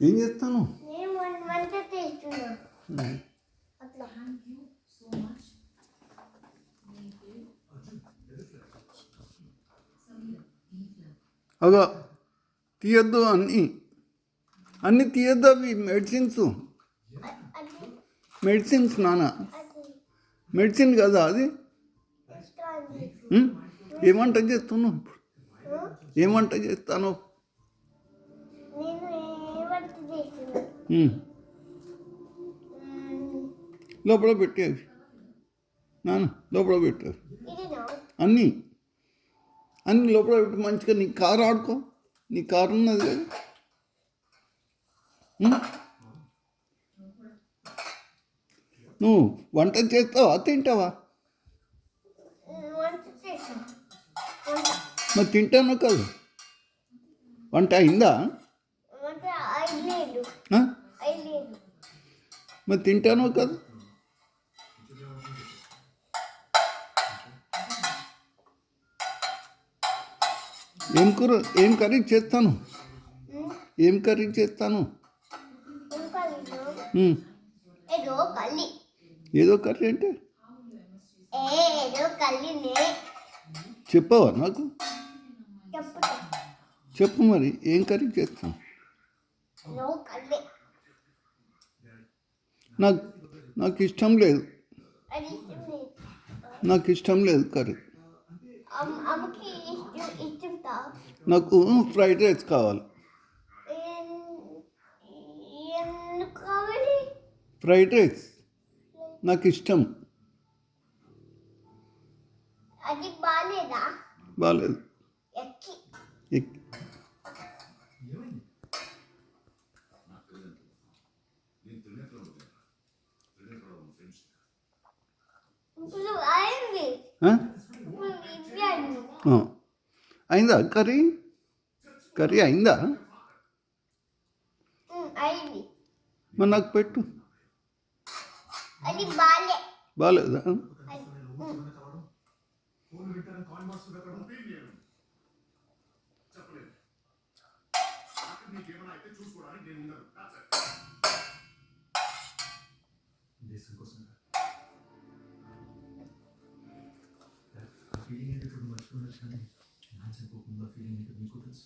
ఏం చేస్తాను? అగా తీయద్దు, అన్నీ తీయద్దు. అవి మెడిసిన్స్ నాన్న, మెడిసిన్ కదా అది. ఏమంట చేస్తున్నావు ఇప్పుడు? ఏమంట చేస్తాను? లోపల పెట్టేవి నాన్న, లోపల పెట్టావు. అన్నీ లోపల పెట్టి మంచిగా నీ కారు ఆడుకో. నీ కారు ఉన్నది కదా. నువ్వు వంట చేస్తావా, తింటావా? మరి తింటాను కదా. వంట అయిందా? మరి తింటాను కదా. ఏం కర్రీ చేస్తాను? ఏం కర్రీ చేస్తాను? ఏదో కర్రీ అంటే చెప్పవా నాకు? చెప్పు మరి, ఏం కర్రీ చేస్తాను? నాకు ఇష్టం లేదు. నాకు ఇష్టం లేదు కర్రీ. నాకు ఫ్రైడ్ రైస్ కావాలి. ఫ్రైడ్ రైస్ నాకు ఇష్టం. బాలేదు. అయిందా కర్రీ అయిందా? మరి నాకు పెట్టు. బాగాలేదా? దేశం కోసం ఫీలింగ్ ఏంటో ఇప్పుడు మర్చిపోయినా కానీ నా చనిపోకుండా ఫీలింగ్ ఏంటో నీకు తెలుసు.